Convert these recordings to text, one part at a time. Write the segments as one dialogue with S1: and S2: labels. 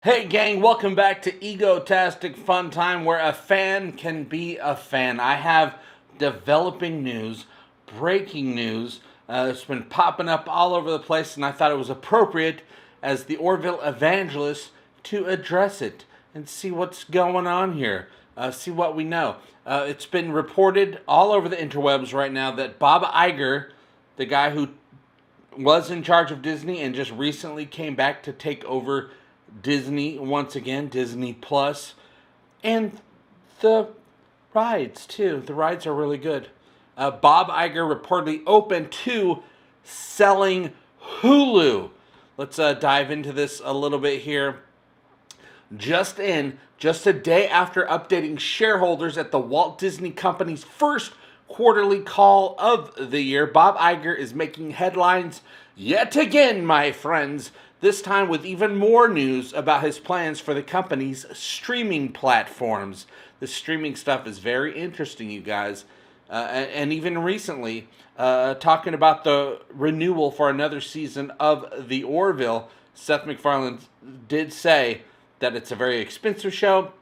S1: Hey gang, welcome back to Egotastic FunTime, where a fan can be a fan. I have developing news, breaking news. It's been popping up all over the place, and I thought it was appropriate as the Orville evangelist to address it and see what's going on here, see what we know. It's been reported all over the interwebs right now that Bob Iger, the guy who was in charge of Disney and just recently came back to take over Disney once again, Disney Plus, and the rides too. The rides are really good. Bob Iger reportedly open to selling Hulu. Let's dive into this a little bit here. Just a day after updating shareholders at the Walt Disney Company's first quarterly call of the year, Bob Iger is making headlines yet again, my friends. This time with even more news about his plans for the company's streaming platforms. The streaming stuff is very interesting, you guys. And even recently, talking about the renewal for another season of The Orville, Seth MacFarlane did say that it's a very expensive show,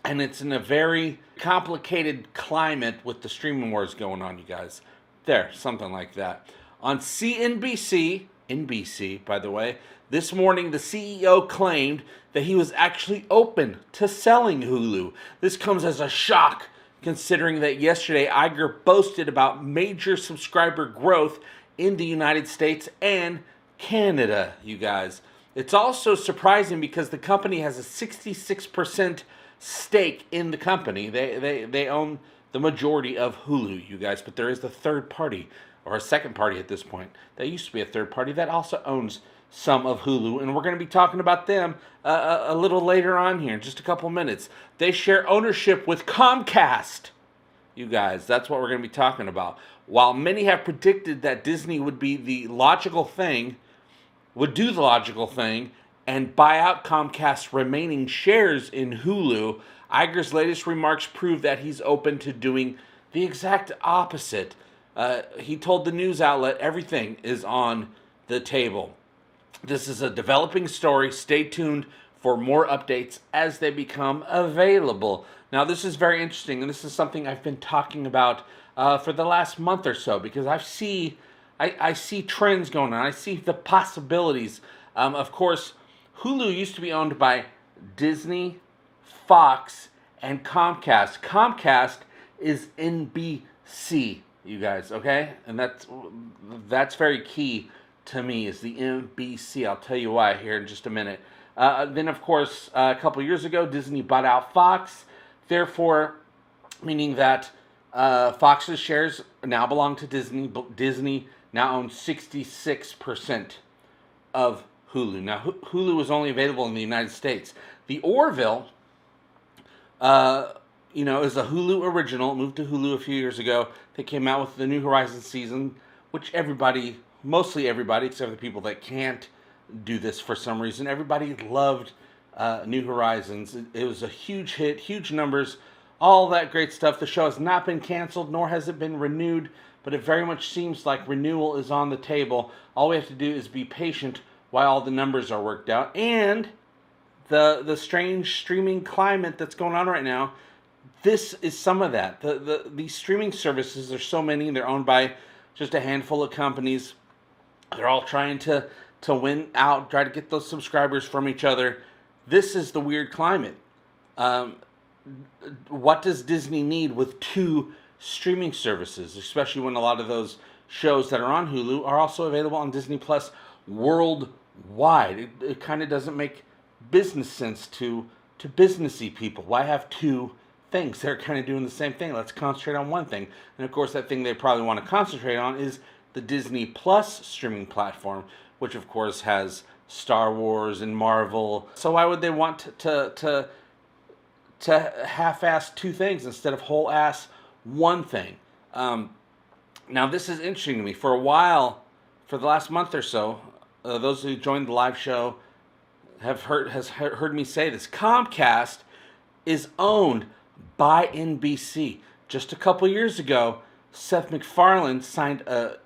S1: and it's in a very complicated climate with the streaming wars going on, you guys. There, something like that. On CNBC, NBC, by the way, this morning the CEO claimed that he was actually open to selling Hulu. This comes as a shock, considering that yesterday Iger boasted about major subscriber growth in the United States and Canada, you guys. It's also surprising because the company has a 66% stake in the company. They own the majority of Hulu, you guys, but there is the third party, or a second party at this point. That used to be a third party that also owns some of Hulu, and we're going to be talking about them a little later on here in just a couple minutes. They share ownership with Comcast, you guys. That's what we're going to be talking about. While many have predicted that Disney would be the logical thing, would do the logical thing, and buy out Comcast's remaining shares in Hulu, Iger's latest remarks prove that he's open to doing the exact opposite. He told the news outlet everything is on the table. This is a developing story. Stay tuned for more updates as they become available. Now, this is very interesting, and this is something I've been talking about for the last month or so, because I see trends going on. I see the possibilities. Of course, Hulu used to be owned by Disney, Fox, and Comcast. Comcast is NBC, you guys, okay? And that's very key to me, is the NBC. I'll tell you why here in just a minute. Then, of course, a couple years ago, Disney bought out Fox, therefore meaning that Fox's shares now belong to Disney. Disney now owns 66% of Hulu. Now, Hulu is only available in the United States. The Orville, is a Hulu original. It moved to Hulu a few years ago. They came out with the New Horizons season, which mostly everybody, except for the people that can't do this for some reason, everybody loved New Horizons. It was a huge hit, huge numbers, all that great stuff. The show has not been canceled, nor has it been renewed, but it very much seems like renewal is on the table. All we have to do is be patient while all the numbers are worked out. And the strange streaming climate that's going on right now, this is some of that. These streaming services, there's so many, they're owned by just a handful of companies. They're all trying to win out, try to get those subscribers from each other. This is the weird climate. What does Disney need with two streaming services, especially when a lot of those shows that are on Hulu are also available on Disney Plus worldwide? It kind of doesn't make business sense to businessy people. Why have two things? They're kind of doing the same thing. Let's concentrate on one thing. And of course, that thing they probably want to concentrate on is the Disney Plus streaming platform, which of course has Star Wars and Marvel. So why would they want to half-ass two things instead of whole-ass one thing? Now, this is interesting to me. For a while, for the last month or so, those who joined the live show have heard me say this. Comcast is owned by NBC. Just a couple years ago, Seth MacFarlane signed a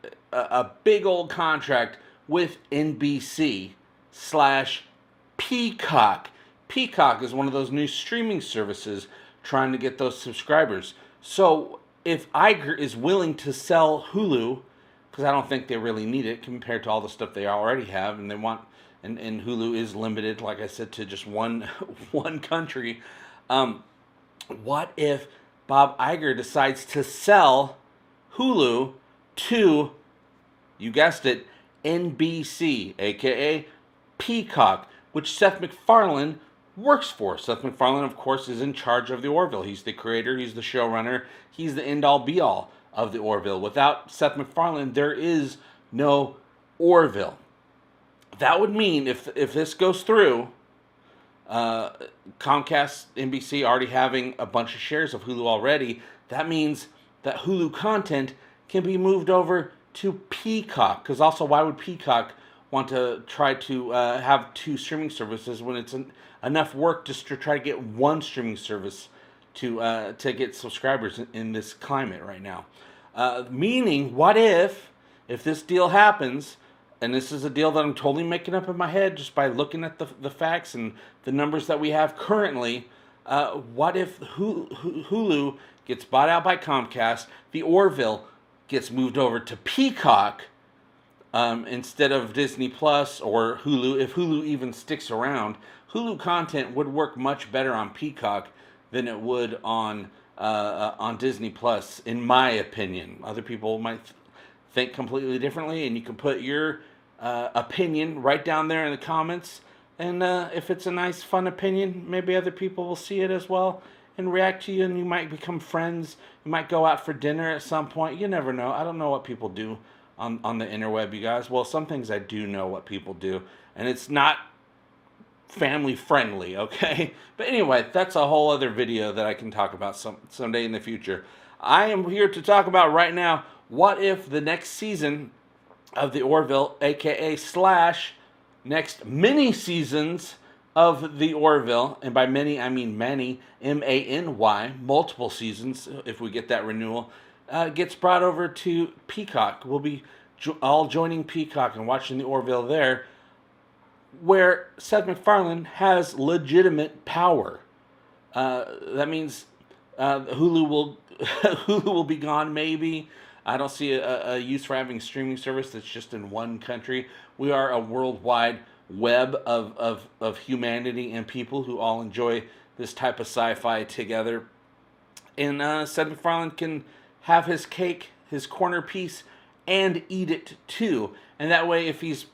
S1: big old contract with NBC / Peacock. Peacock is one of those new streaming services trying to get those subscribers. So if Iger is willing to sell Hulu, because I don't think they really need it compared to all the stuff they already have, and they want, and Hulu is limited, like I said, to just one country. What if Bob Iger decides to sell Hulu to, you guessed it, NBC, aka Peacock, which Seth MacFarlane works for. Seth MacFarlane, of course, is in charge of the Orville. He's the creator, he's the showrunner, he's the end-all be-all of the Orville. Without Seth MacFarlane, there is no Orville. That would mean, if this goes through, Comcast, NBC already having a bunch of shares of Hulu already, that means that Hulu content can be moved over to Peacock. Because also, why would Peacock want to try to have two streaming services when it's enough work just to try to get one streaming service to get subscribers in this climate right now? Meaning, what if this deal happens, and this is a deal that I'm totally making up in my head just by looking at the facts and the numbers that we have currently, what if Hulu gets bought out by Comcast, the Orville gets moved over to Peacock instead of Disney Plus or Hulu? If Hulu even sticks around, Hulu content would work much better on Peacock than it would on Disney Plus, in my opinion. Other people might think completely differently, and you can put your opinion right down there in the comments. And if it's a nice, fun opinion, maybe other people will see it as well and react to you, and you might become friends. You might go out for dinner at some point. You never know. I don't know what people do on the interweb, you guys. Well, some things I do know what people do, and it's not family friendly, okay? But anyway, that's a whole other video that I can talk about someday in the future. I am here to talk about right now, what if the next season of the Orville, aka / next mini seasons of the Orville, and by many I mean many, M-A-N-Y, multiple seasons, if we get that renewal, gets brought over to Peacock. We'll be all joining Peacock and watching the Orville there, where Seth MacFarlane has legitimate power. That means Hulu will be gone, maybe. I don't see a use for having a streaming service that's just in one country. We are a worldwide web of humanity and people who all enjoy this type of sci-fi together. And Seth MacFarlane can have his cake, his corner piece, and eat it too. And that way, if he's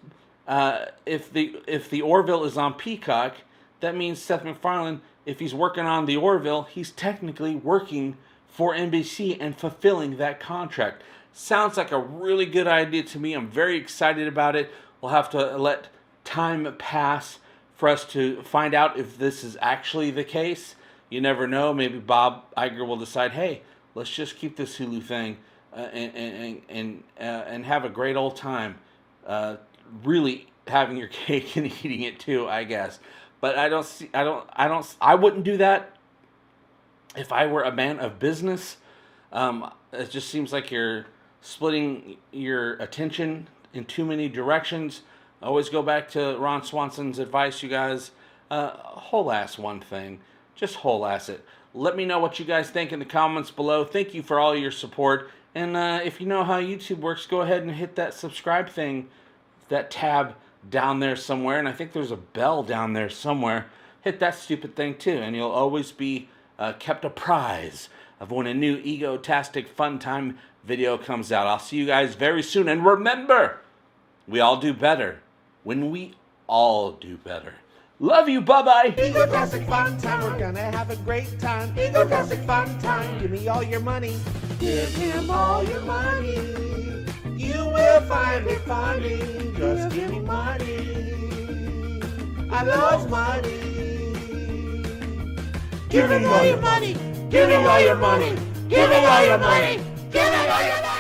S1: if the Orville is on Peacock, that means Seth MacFarlane, if he's working on the Orville, he's technically working for NBC and fulfilling that contract. Sounds like a really good idea to me. I'm very excited about it. We'll have to let time pass for us to find out if this is actually the case. You never know. Maybe Bob Iger will decide, hey, let's just keep this Hulu thing and have a great old time. Really having your cake and eating it too, I guess. But I wouldn't do that if I were a man of business. It just seems like you're splitting your attention in too many directions. Always go back to Ron Swanson's advice, you guys. Whole ass one thing. Just whole ass it. Let me know what you guys think in the comments below. Thank you for all your support. And if you know how YouTube works, go ahead and hit that subscribe thing, that tab down there somewhere. And I think there's a bell down there somewhere. Hit that stupid thing too, and you'll always be kept apprised of when a new Egotastic FunTime video comes out. I'll see you guys very soon. And remember, we all do better when we all do better. Love you. Bye-bye.
S2: Egotastic FunTime. We're gonna have a great time. Egotastic FunTime. Give me all your money. Give him all your money. You will find it funny. Just give me money. I love money. Give me all your money. Give me all your money. Give me all your money. Give me all your money.